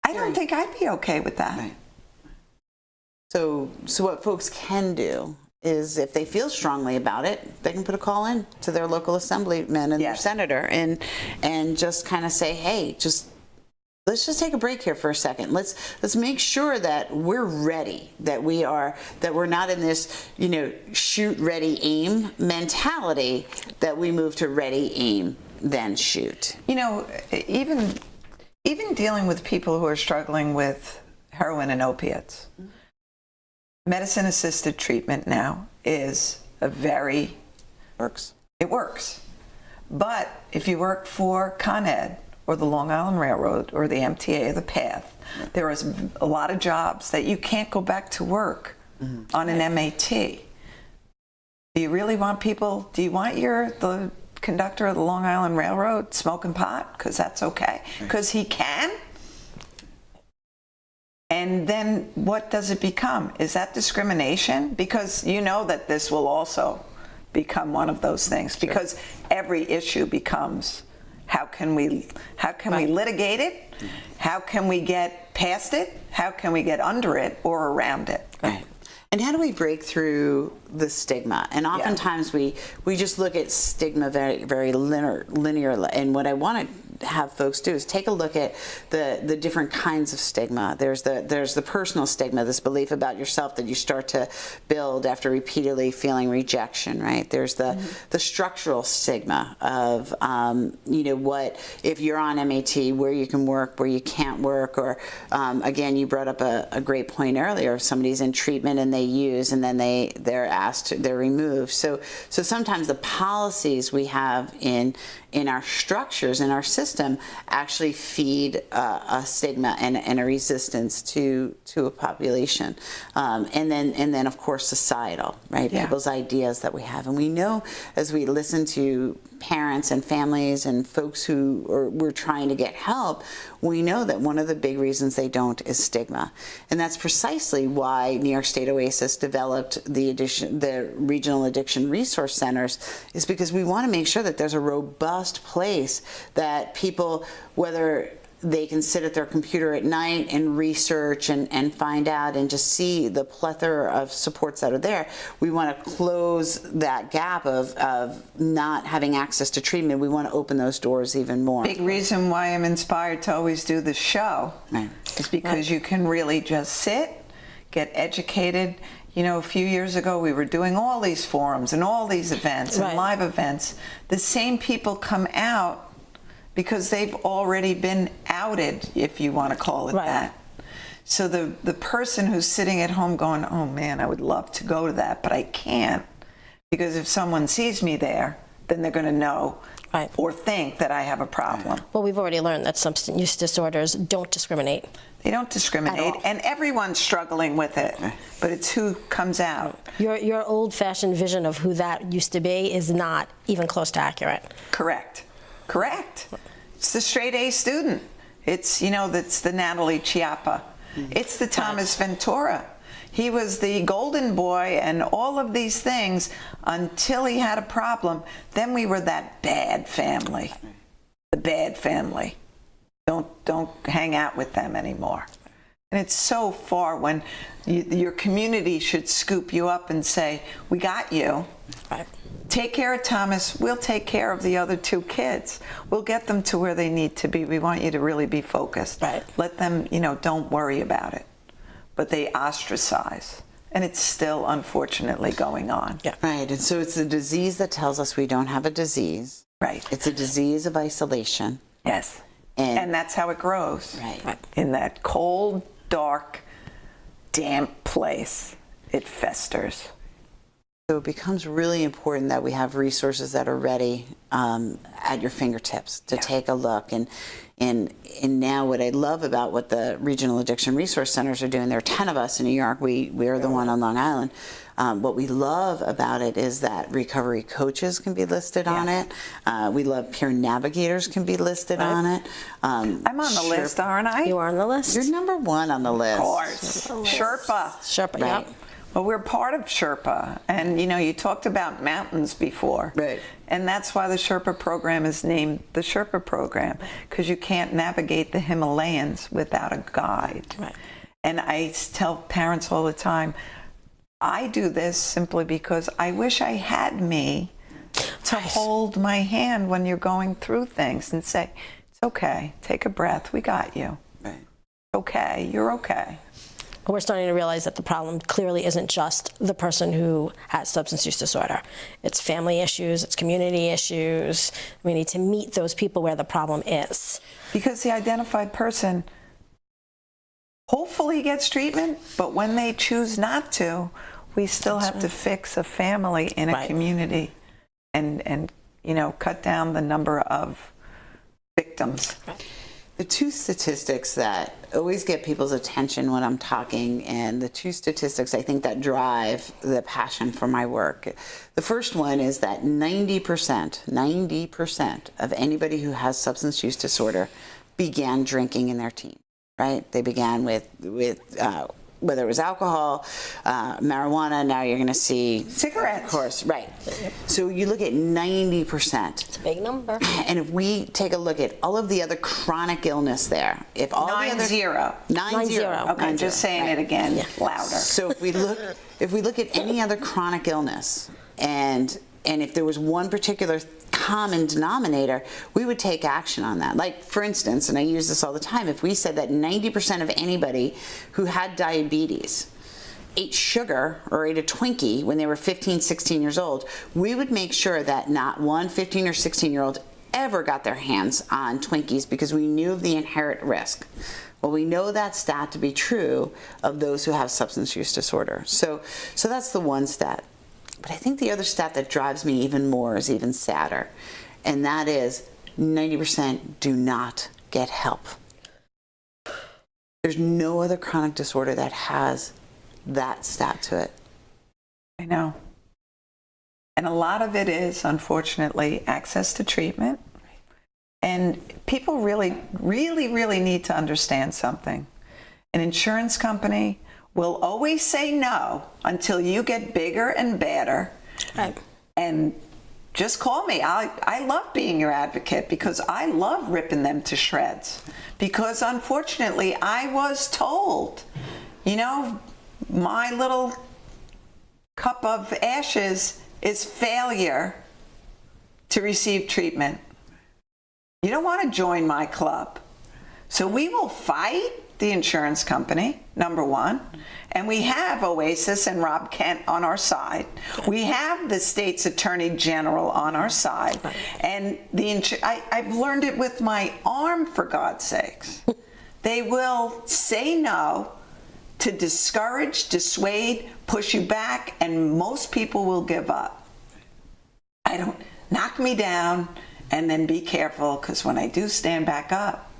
I don't think I'd be okay with that. Right. So what folks can do is, if they feel strongly about it, they can put a call in to their local assemblyman and their senator and just kind of say, hey, let's just take a break here for a second. Let's make sure that we're ready, that we're not in this, shoot, ready, aim mentality, that we move to ready, aim, then shoot. Even dealing with people who are struggling with heroin and opiates, medicine-assisted treatment now is It works. But if you work for Con Ed, or the Long Island Railroad, or the MTA, or the PATH, there is a lot of jobs that you can't go back to work on an MAT. Do you really want people, do you want the conductor of the Long Island Railroad smoking pot? Because that's okay. Because he can? And then what does it become? Is that discrimination? Because you know that this will also become one of those things. Sure. Because every issue becomes, how can we litigate it? How can we get past it? How can we get under it or around it? Right. And how do we break through the stigma? And oftentimes we just look at stigma very, very linear. And what I want to have folks do is take a look at the different kinds of stigma. There's the personal stigma, this belief about yourself that you start to build after repeatedly feeling rejection, right? There's the structural stigma of, what if you're on MAT, where you can work, where you can't work, or again, you brought up a great point earlier. If somebody's in treatment and they use, and then they're removed. So sometimes the policies we have in our structures, in our system, actually feed a stigma and a resistance to a population, and then of course societal, right? Yeah. People's ideas that we have, and we know as we listen to parents and families and folks who we're trying to get help, we know that one of the big reasons they don't is stigma, and that's precisely why New York State OASIS developed the regional addiction resource centers, is because we want to make sure that there's a robust place that people, whether they can sit at their computer at night and research and find out and just see the plethora of supports that are there. We want to close that gap of not having access to treatment. We want to open those doors even more. Big reason why I'm inspired to always do the show is because you can really just sit, get educated. You know, a few years ago, we were doing all these forums and all these events and live events. The same people come out because they've already been outed, if you want to call it that. So the person who's sitting at home going, oh man, I would love to go to that, but I can't, because if someone sees me there, then they're going to know or think that I have a problem. Well, we've already learned that substance use disorders don't discriminate. They don't discriminate, and everyone's struggling with it, but it's who comes out. Your old-fashioned vision of who that used to be is not even close to accurate. Correct. It's the straight A student. It's, that's the Natalie Chiappa. It's the Thomas Ventura. He was the golden boy and all of these things until he had a problem. Then we were that bad family. The bad family. Don't hang out with them anymore. And it's so far when your community should scoop you up and say, we got you. Take care of Thomas. We'll take care of the other two kids. We'll get them to where they need to be. We want you to really be focused. Let them, don't worry about it. But they ostracize. And it's still, unfortunately, going on. Right. And so it's a disease that tells us we don't have a disease. It's a disease of isolation. Yes. And that's how it grows. In that cold, dark, damp place, it festers. So it becomes really important that we have resources that are ready at your fingertips to take a look. And now what I love about what the Regional Addiction Resource Centers are doing, there are 10 of us in New York. We are the one on Long Island. What we love about it is that recovery coaches can be listed on it. We love peer navigators can be listed on it. I'm on the list, aren't I? You are on the list? You're number one on the list. Of course. Sherpa. Yep. Well, we're part of Sherpa, and you talked about mountains before. And that's why the Sherpa program is named the Sherpa program, because you can't navigate the Himalayas without a guide. And I tell parents all the time, I do this simply because I wish I had me to hold my hand when you're going through things and say, it's okay, take a breath, we got you. Okay, you're okay. We're starting to realize that the problem clearly isn't just the person who has substance use disorder. It's family issues, it's community issues. We need to meet those people where the problem is. Because the identified person hopefully gets treatment, but when they choose not to, we still have to fix a family in a community and cut down the number of victims. The two statistics that always get people's attention when I'm talking, and the two statistics I think that drive the passion for my work. The first one is that 90% of anybody who has substance use disorder began drinking in their teens, right? They began with whether it was alcohol, marijuana, now you're going to see Cigarettes. Of course, right. So you look at 90%. It's a big number. And if we take a look at all of the other chronic illness there, if all the other 9-0. 9-0. Okay, I'm just saying it again, louder. So if we look at any other chronic illness, and if there was one particular common denominator, we would take action on that. Like, for instance, and I use this all the time, if we said that 90% of anybody who had diabetes ate sugar or ate a Twinkie when they were 15, 16 years old, we would make sure that not one 15 or 16-year-old ever got their hands on Twinkies, because we knew of the inherent risk. Well, we know that stat to be true of those who have substance use disorder. So that's the one stat. But I think the other stat that drives me even more is even sadder, and that is 90% do not get help. There's no other chronic disorder that has that stat to it. I know. And a lot of it is, unfortunately, access to treatment. And people really, really, really need to understand something. An insurance company will always say no until you get bigger and badder. Right. And just call me. I love being your advocate, because I love ripping them to shreds. Because unfortunately, I was told, you know, my little cup of ashes is failure to receive treatment. You don't want to join my club. So we will fight the insurance company, number one, and we have Oasis and Rob Kent on our side. We have the state's attorney general on our side, and I've learned it with my arm, for God's sakes. They will say no to discourage, dissuade, push you back, and most people will give up. I don't knock me down and then be careful, because when I do stand back up,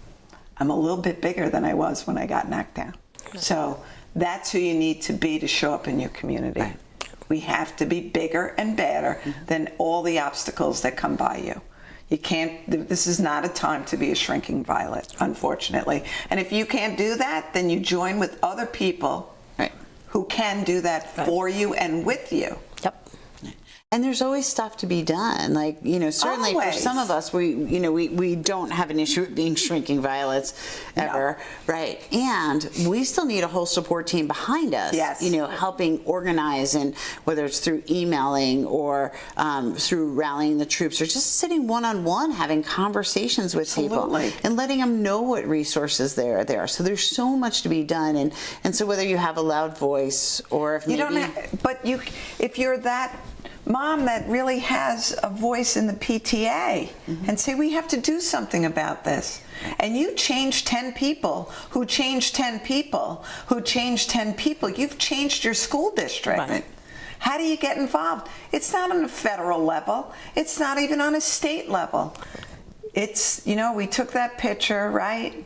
I'm a little bit bigger than I was when I got knocked down. So that's who you need to be to show up in your community. Right. We have to be bigger and better than all the obstacles that come by you. You can't, this is not a time to be a shrinking violet, unfortunately. And if you can't do that, then you join with other people who can do that for you and with you. Yep. And there's always stuff to be done. Like, you know, certainly for some of us, we don't have an issue with being shrinking violets ever, right? And we still need a whole support team behind us, you know, helping organize, and whether it's through emailing or through rallying the troops, or just sitting one-on-one, having conversations with people and letting them know what resources there are. So there's so much to be done. And so whether you have a loud voice, or if you don't have, but if you're that mom that really has a voice in the PTA and say, we have to do something about this. And you change 10 people who change 10 people who change 10 people. You've changed your school district. Right. How do you get involved? It's not on a federal level. It's not even on a state level. It's, you know, we took that picture, right,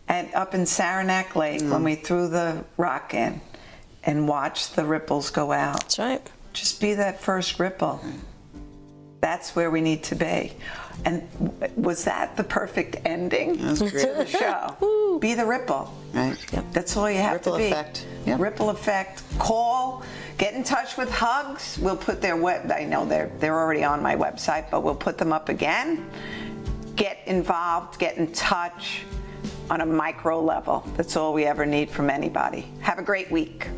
up in Saranac Lake when we threw the rock in and watched the ripples go out. That's right. Just be that first ripple. That's where we need to be. And was that the perfect ending to the show? Be the ripple. Right. Yep. That's all you have to be. Ripple effect. Yep. Ripple effect. Call. Get in touch with Hugs. We'll put their I know they're already on my website, but we'll put them up again. Get involved. Get in touch on a micro level. That's all we ever need from anybody. Have a great week.